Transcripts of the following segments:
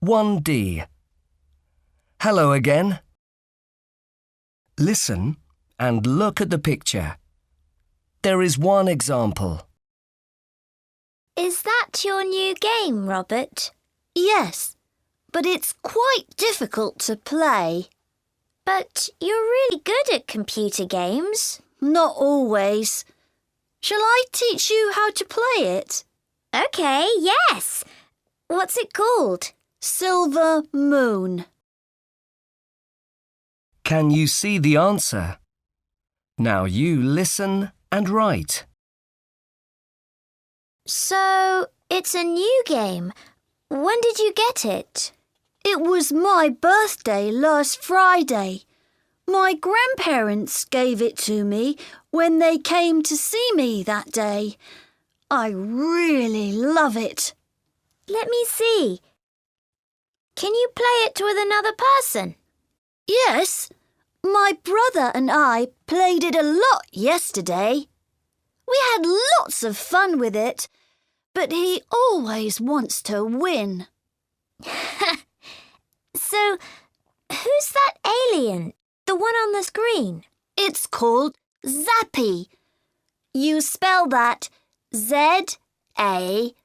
1D. Hello again. Listen and look at the picture. There is one example. Is that your new game, Robert? Yes, but it's quite difficult to play. But you're really good at computer games. Not always. Shall I teach you how to play it? Okay, yes. What's it called? Silver Moon. Can you see the answer? Now you listen and write. So, it's a new game. When did you get it? It was my birthday last Friday. My grandparents gave it to me when they came to see me that day. I really love it. Let me see. Can you play it with another person? Yes, my brother and I played it a lot yesterday. We had lots of fun with it, but he always wants to win. So, who's that alien? The one on the screen? It's called Zappy. You spell that Z-A-P-P-Y.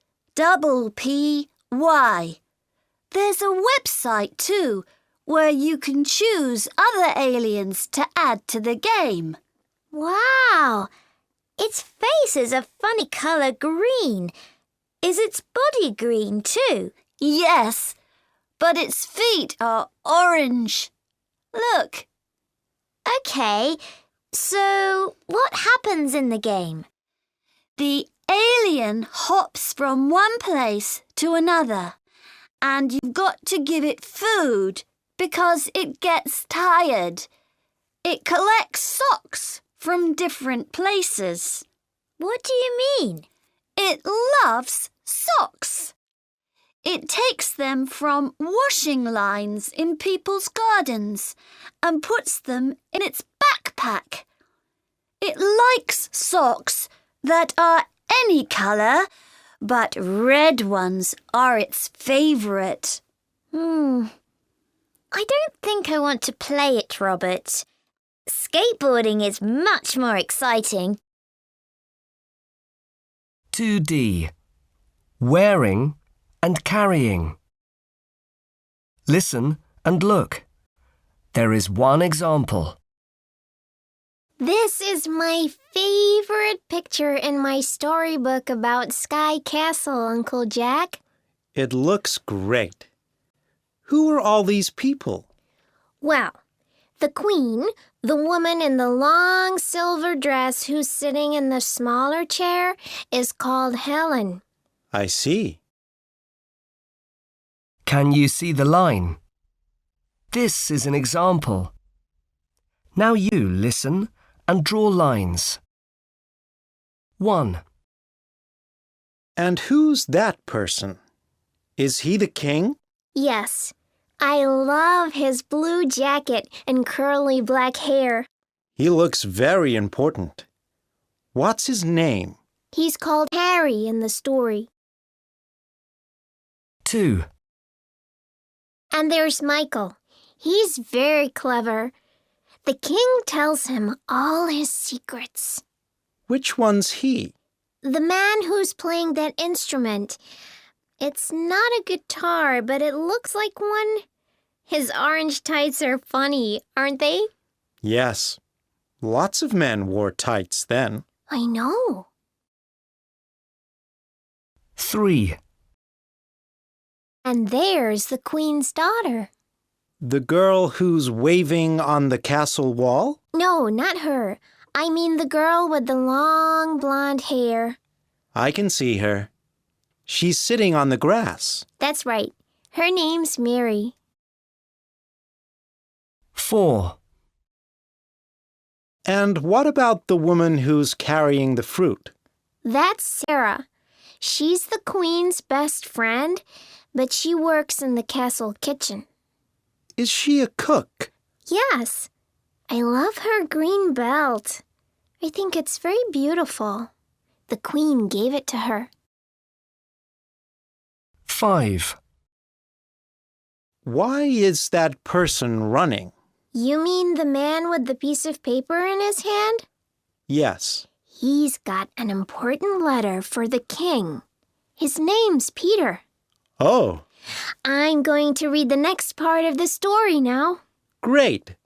There's a website too, where you can choose other aliens to add to the game. Wow! Its face is a funny colour green. Is its body green too? Yes, but its feet are orange. Look. Okay, so what happens in the game? The alien hops from one place to another, and you've got to give it food because it gets tired. It collects socks from different places. What do you mean? It loves socks. It takes them from washing lines in people's gardens and puts them in its backpack. It likes socks that are any colour, but red ones are its favourite. I don't think I want to play it, Robert. Skateboarding is much more exciting. 2D. Wearing and carrying. Listen and look. There is one example. This is my favorite picture in my storybook about Sky Castle, Uncle Jack. It looks great. Who are all these people? Well, the Queen, the woman in the long silver dress who's sitting in the smaller chair, is called Helen. I see. Can you see the line? This is an example. Now you listen and draw lines. 1. And who's that person? Is he the king? Yes, I love his blue jacket and curly black hair. He looks very important. What's his name? He's called Harry in the story. 2. And there's Michael. He's very clever. The king tells him all his secrets. Which one's he? The man who's playing that instrument. It's not a guitar, but it looks like one. His orange tights are funny, aren't they? Yes. Lots of men wore tights then. I know. 3. And there's the queen's daughter. The girl who's waving on the castle wall? No, not her. I mean the girl with the long blonde hair. I can see her. She's sitting on the grass. That's right. Her name's Mary. 4. And what about the woman who's carrying the fruit? That's Sarah. She's the queen's best friend, but she works in the castle kitchen. Is she a cook? Yes. I love her green belt. I think it's very beautiful. The queen gave it to her. 5. Why is that person running? You mean the man with the piece of paper in his hand? Yes. He's got an important letter for the king. His name's Peter. Oh, I'm going to read the next part of the story now. great.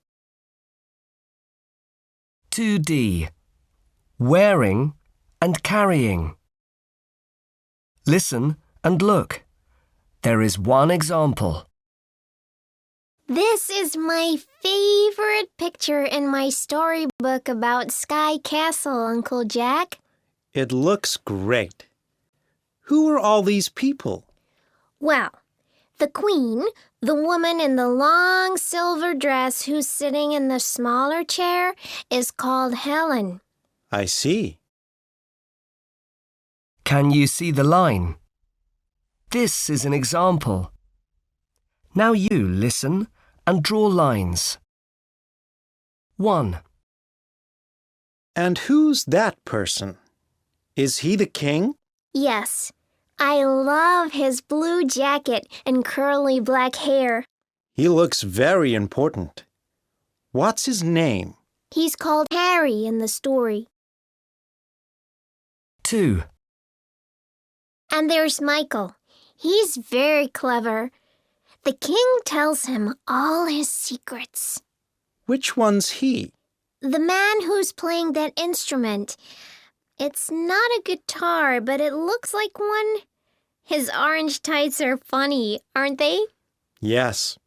2D. Wearing and carrying. Listen and look. There is one example. This is my favorite picture in my storybook about Sky Castle, Uncle Jack. It looks great. Who are all these people? Well, the queen, the woman in the long silver dress who's sitting in the smaller chair, is called Helen. I see. Can you see the line? This is an example. Now you listen and draw lines. 1. And who's that person? Is he the king? Yes, I love his blue jacket and curly black hair. He looks very important. What's his name? He's called Harry in the story. 2. And there's Michael. He's very clever. The king tells him all his secrets. Which one's he? The man who's playing that instrument. It's not a guitar, but it looks like one. His orange tights are funny, aren't they? Yes.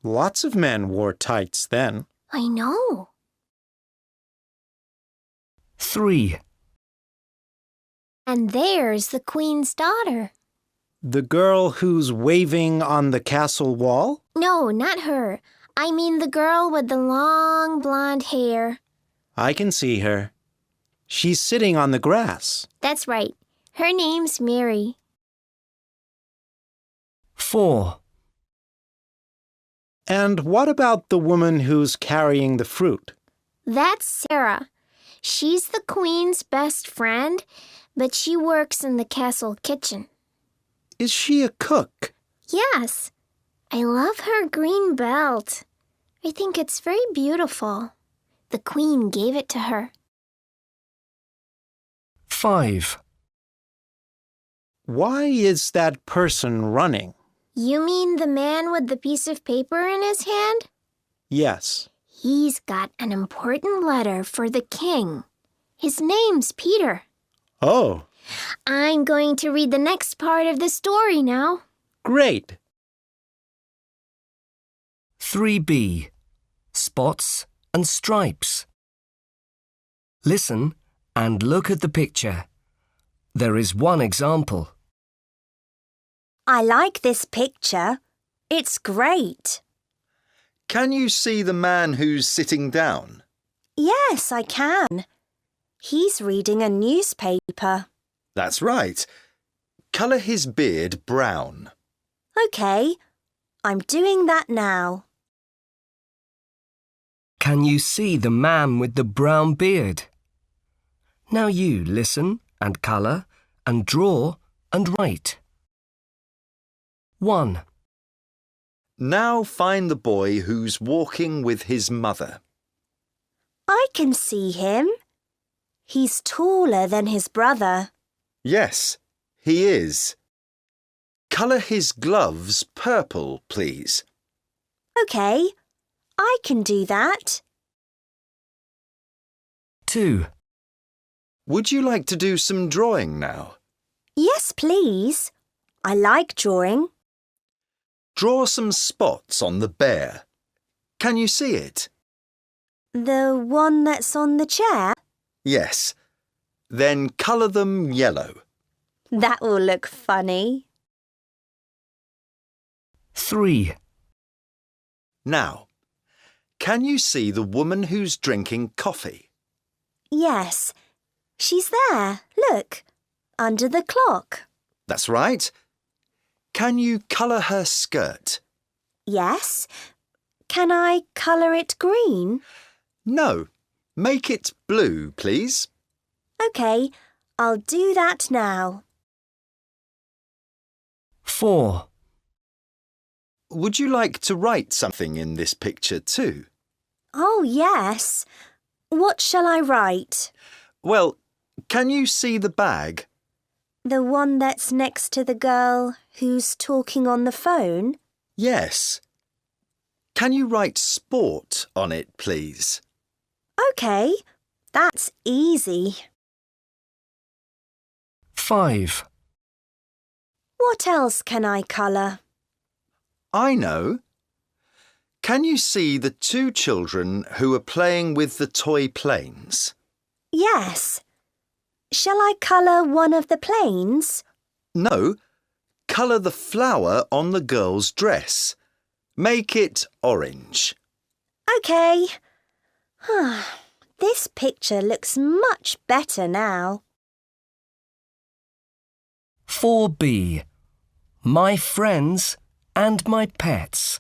Lots of men wore tights then. I know. 3. And there's the queen's daughter. The girl who's waving on the castle wall? No, not her. I mean the girl with the long blonde hair. I can see her. She's sitting on the grass. That's right. Her name's Mary. 4. And what about the woman who's carrying the fruit? That's Sarah. She's the queen's best friend, but she works in the castle kitchen. Is she a cook? Yes, I love her green belt. I think it's very beautiful. The queen gave it to her. 5. Why is that person running? You mean the man with the piece of paper in his hand? Yes. He's got an important letter for the king. His name's Peter. Oh, I'm going to read the next part of the story now. great. 3B. Spots and stripes. Listen and look at the picture. There is one example. I like this picture. It's great. Can you see the man who's sitting down? Yes, I can. He's reading a newspaper. That's right. Colour his beard brown. OK, I'm doing that now. Can you see the man with the brown beard? Now you listen and colour and draw and write. 1. Now find the boy who's walking with his mother. I can see him. He's taller than his brother. Yes, he is. Colour his gloves purple, please. OK, I can do that. 2. Would you like to do some drawing now? Yes, please. I like drawing. Draw some spots on the bear. Can you see it? The one that's on the chair? Yes. Then colour them yellow. That will look funny. 3. Now, can you see the woman who's drinking coffee? Yes, she's there. Look, under the clock. That's right. Can you colour her skirt? Yes. Can I colour it green? No. Make it blue, please. OK, I'll do that now. 4. would you like to write something in this picture too? Oh, yes. What shall I write? Well, can you see the bag? The one that's next to the girl who's talking on the phone? Yes. Can you write sport on it, please? OK, that's easy. 5. What else can I colour? I know. Can you see the two children who are playing with the toy planes? Yes. Shall I colour one of the planes? No. Colour the flower on the girl's dress. Make it orange. OK. This picture looks much better now. 4b. My friends and my pets.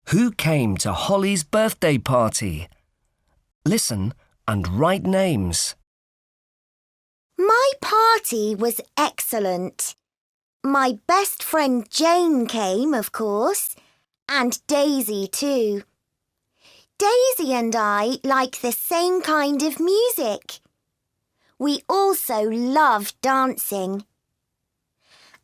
Who came to Holly's birthday party? Listen and write names. My party was excellent. My best friend Jane came, of course, and Daisy too. Daisy and I like the same kind of music. We also love dancing.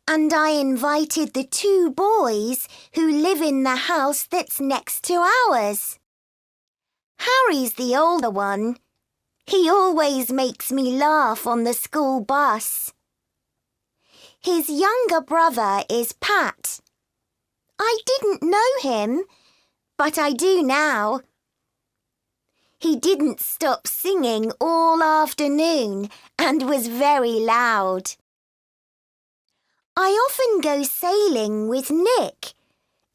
And I invited the two boys who live in the house that's next to ours. Harry's the older one. He always makes me laugh on the school bus. His younger brother is Pat. I didn't know him, but I do now. He didn't stop singing all afternoon and was very loud. I often go sailing with Nick,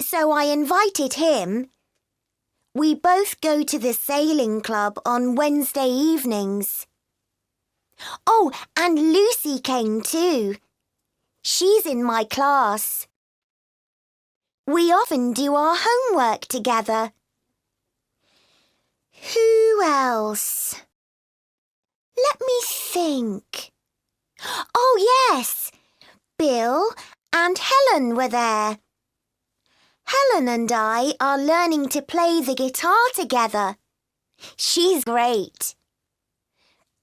so I invited him. We both go to the sailing club on Wednesday evenings. Oh, and Lucy came too. She's in my class. We often do our homework together. Who else? Let me think. Oh, yes. Bill and Helen were there. Helen and I are learning to play the guitar together. She's great.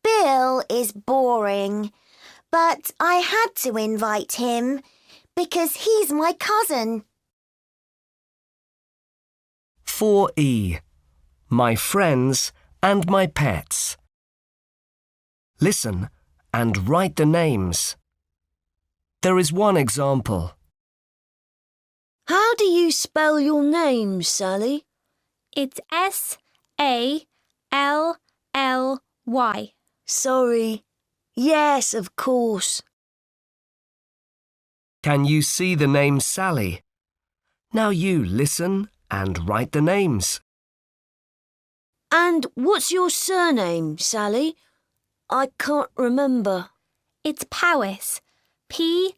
Bill is boring, but I had to invite him because he's my cousin. 4e. My friends and my pets. Listen and write the names. There is one example. How do you spell your name, Sally? It's S-A-L-L-Y. Sorry. Yes, of course. Can you see the name Sally? Now you listen and write the names. And what's your surname, Sally? I can't remember. It's Powys. P-O-W-I-S.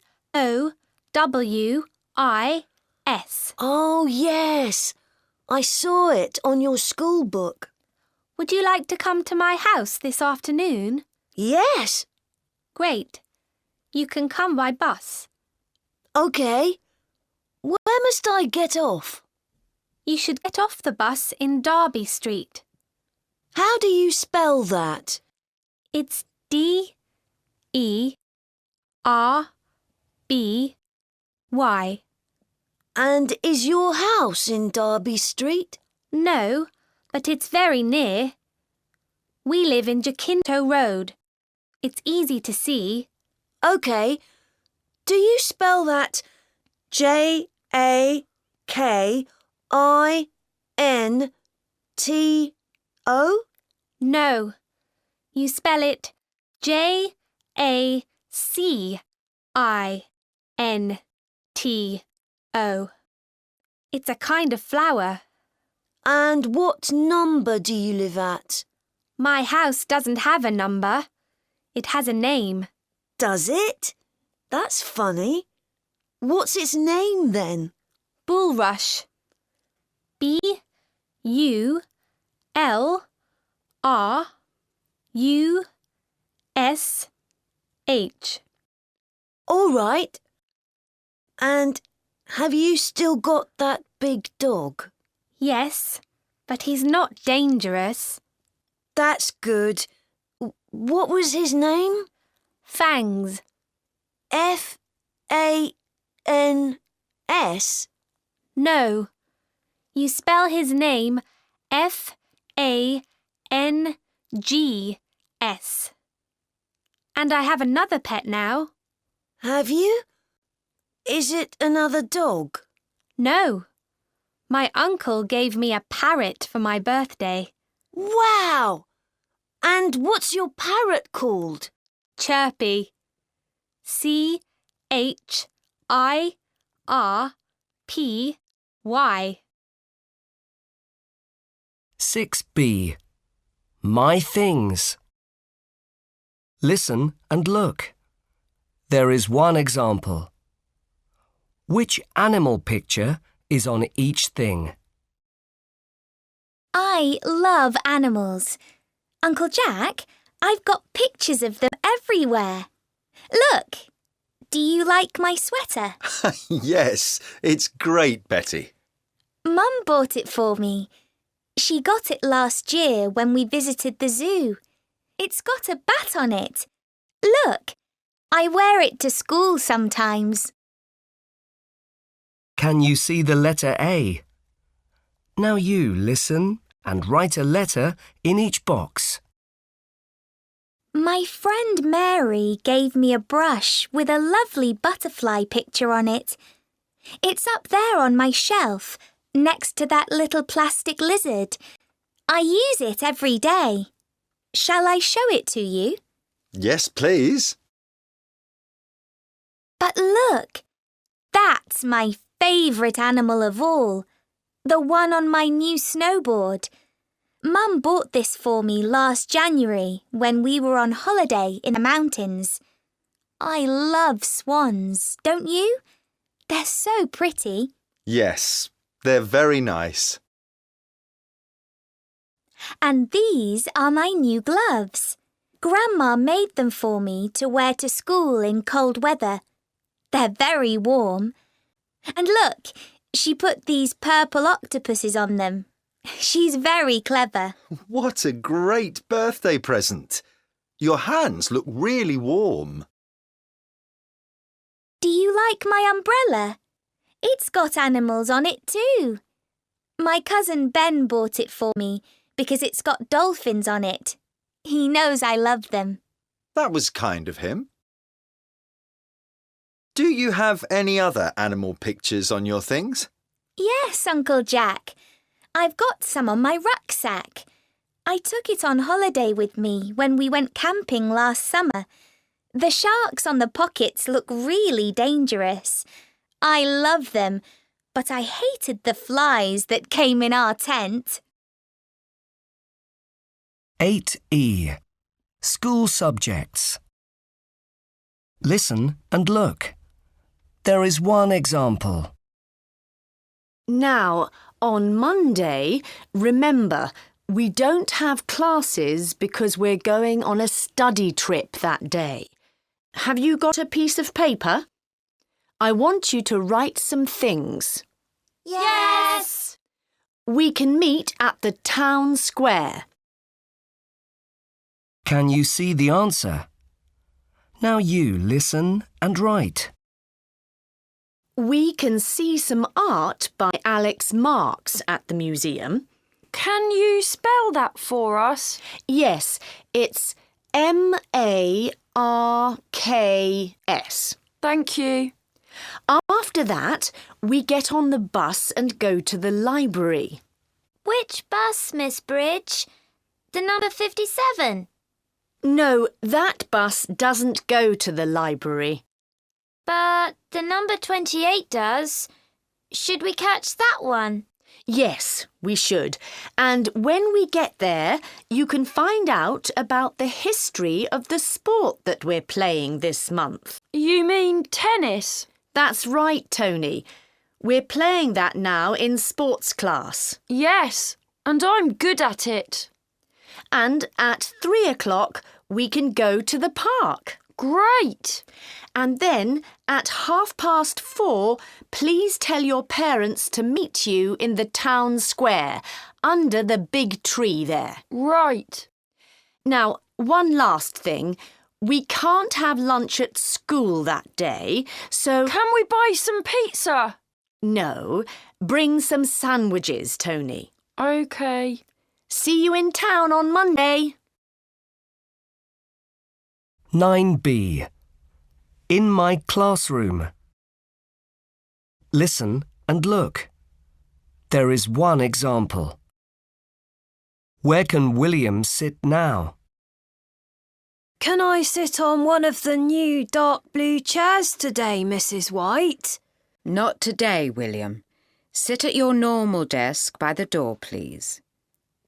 Oh, yes. I saw it on your school book. Would you like to come to my house this afternoon? Yes. Great. You can come by bus. OK. Where must I get off? You should get off the bus in Derby Street. How do you spell that? It's D-E-R-B-Y. And is your house in Derby Street? No, but it's very near. We live in Jacinto Road. It's easy to see. OK. Do you spell that J-A-K-I-N-T-O? No, you spell it J-A-C-I-N-T-O. It's a kind of flower. And what number do you live at? My house doesn't have a number. It has a name. Does it? That's funny. What's its name then? Bulrush. B-U-L-R-U-S-H. All right. And Have you still got that big dog? Yes, but he's not dangerous. That's good. What was his name? Fangs. F-A-N-S? No. You spell his name F-A-N-G-S. And I have another pet now. Have you? Is it another dog? No. My uncle gave me a parrot for my birthday. Wow! And what's your parrot called? Chirpy. C-H-I-R-P-Y. 6b. My things. Listen and look. There is one example. Which animal picture is on each thing? I love animals. Uncle Jack, I've got pictures of them everywhere. Look, do you like my sweater? Yes, it's great, Betty. Mum bought it for me. She got it last year when we visited the zoo. It's got a bat on it. Look, I wear it to school sometimes. Can you see the letter A? Now you listen and write a letter in each box. My friend Mary gave me a brush with a lovely butterfly picture on it. It's up there on my shelf, next to that little plastic lizard. I use it every day. Shall I show it to you? Yes, please. But look, that's my favourite animal of all, the one on my new snowboard. Mum bought this for me last January when we were on holiday in the mountains. I love swans, don't you? They're so pretty. Yes, they're very nice. And these are my new gloves. Grandma made them for me to wear to school in cold weather. They're very warm. And look, she put these purple octopuses on them. She's very clever. What a great birthday present. Your hands look really warm. Do you like my umbrella? It's got animals on it too. My cousin Ben bought it for me because it's got dolphins on it. He knows I love them. That was kind of him. Do you have any other animal pictures on your things? Yes, Uncle Jack. I've got some on my rucksack. I took it on holiday with me when we went camping last summer. The sharks on the pockets look really dangerous. I love them, but I hated the flies that came in our tent. 8e. School subjects. Listen and look. There is one example. Now, on Monday, remember, we don't have classes because we're going on a study trip that day. Have you got a piece of paper? I want you to write some things. Yes! We can meet at the town square. Can you see the answer? Now you listen and write. We can see some art by Alex Marks at the museum. Can you spell that for us? Yes, it's M-A-R-K-S. Thank you. After that, we get on the bus and go to the library. Which bus, Miss Bridge? The number 57? No, that bus doesn't go to the library. But the number 28 does. Should we catch that one? Yes, we should. And when we get there, you can find out about the history of the sport that we're playing this month. You mean tennis? That's right, Tony. We're playing that now in sports class. Yes, and I'm good at it. And at 3 o'clock, we can go to the park. Great! And then at 4:30, please tell your parents to meet you in the town square, under the big tree there. Right. Now, one last thing. We can't have lunch at school that day, so... Can we buy some pizza? No, bring some sandwiches, Tony. OK. See you in town on Monday. 9b. In my classroom. Listen and look. There is one example. Where can William sit now? Can I sit on one of the new dark blue chairs today, Mrs. White? Not today, William. Sit at your normal desk by the door, please.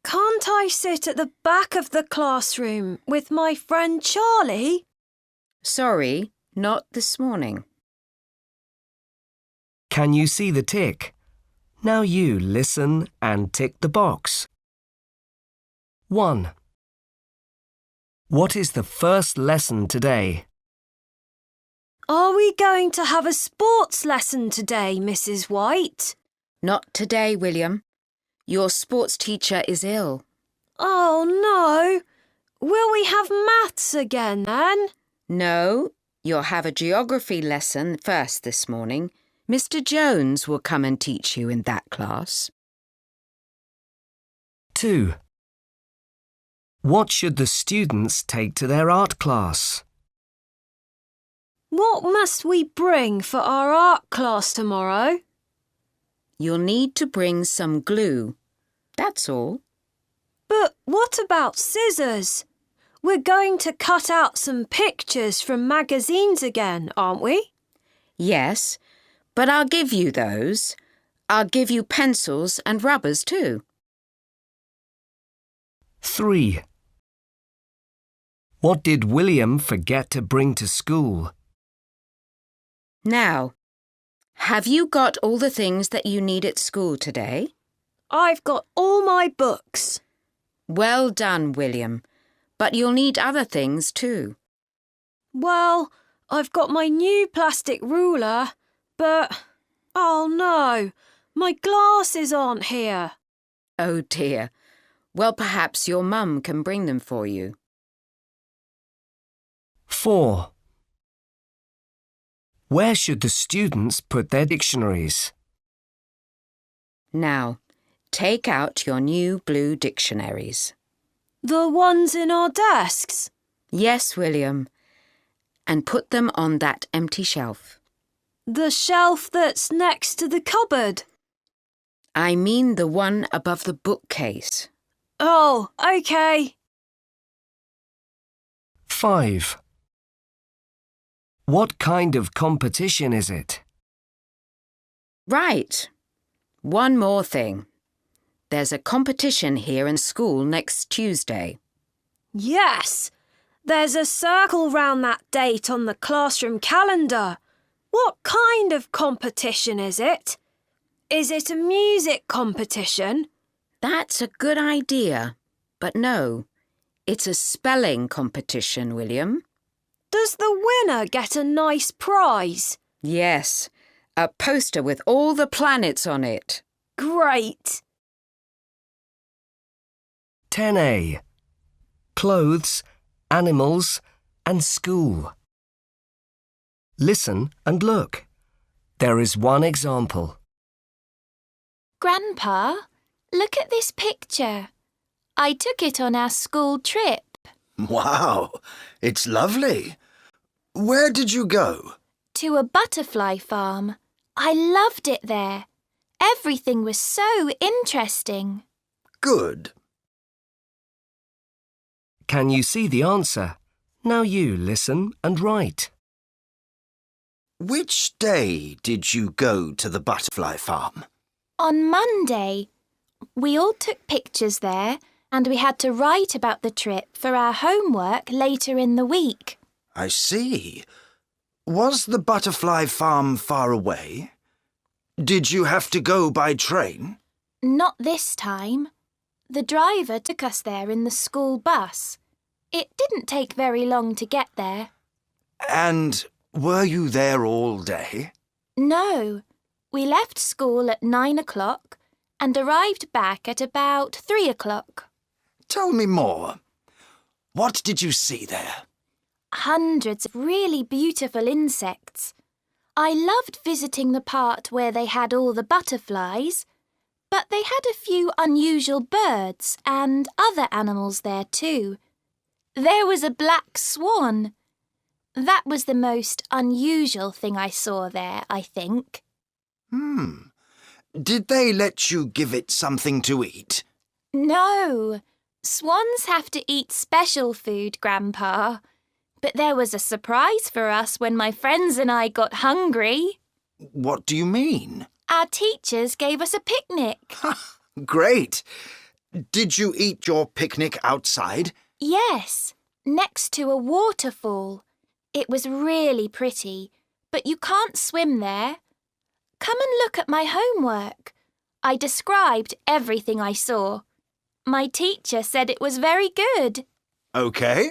Can't I sit at the back of the classroom with my friend Charlie? Sorry, not this morning. Can you see the tick? Now you listen and tick the box. 1. What is the first lesson today? Are we going to have a sports lesson today, Mrs. White? Not today, William. Your sports teacher is ill. Oh, no. Will we have maths again then? No, you'll have a geography lesson first this morning. Mr. Jones will come and teach you in that class. 2. What should the students take to their art class? What must we bring for our art class tomorrow? You'll need to bring some glue. That's all. But what about scissors? We're going to cut out some pictures from magazines again, aren't we? Yes, but I'll give you those. I'll give you pencils and rubbers too. 3. What did William forget to bring to school? Now, have you got all the things that you need at school today? I've got all my books. Well done, William. But you'll need other things too. Well, I've got my new plastic ruler, but... Oh no, my glasses aren't here. Oh dear. Well, perhaps your mum can bring them for you. 4. Where should the students put their dictionaries? Now, take out your new blue dictionaries. The ones in our desks? Yes, William. And put them on that empty shelf. The shelf that's next to the cupboard? I mean the one above the bookcase. Oh, OK. 5. What kind of competition is it? Right. One more thing. There's a competition here in school next Tuesday. Yes! There's a circle round that date on the classroom calendar. What kind of competition is it? Is it a music competition? That's a good idea. But no, it's a spelling competition, William. Does the winner get a nice prize? Yes, a poster with all the planets on it. Great! 10a. Clothes, animals and school. Listen and look. There is one example. Grandpa, look at this picture. I took it on our school trip. Wow, it's lovely. Where did you go? To a butterfly farm. I loved it there. Everything was so interesting. Good. Can you see the answer? Now you listen and write. Which day did you go to the butterfly farm? On Monday. We all took pictures there and we had to write about the trip for our homework later in the week. I see. Was the butterfly farm far away? Did you have to go by train? Not this time. The driver took us there in the school bus. It didn't take very long to get there. And were you there all day? No, we left school at 9 o'clock and arrived back at about 3 o'clock. Tell me more. What did you see there? Hundreds of really beautiful insects. I loved visiting the part where they had all the butterflies, but they had a few unusual birds and other animals there too. There was a black swan. That was the most unusual thing I saw there, I think. Did they let you give it something to eat? No, swans have to eat special food, Grandpa. But there was a surprise for us when my friends and I got hungry. What do you mean? Our teachers gave us a picnic. Great. Did you eat your picnic outside? Yes, next to a waterfall. It was really pretty, but you can't swim there. Come and look at my homework. I described everything I saw. My teacher said it was very good. OK.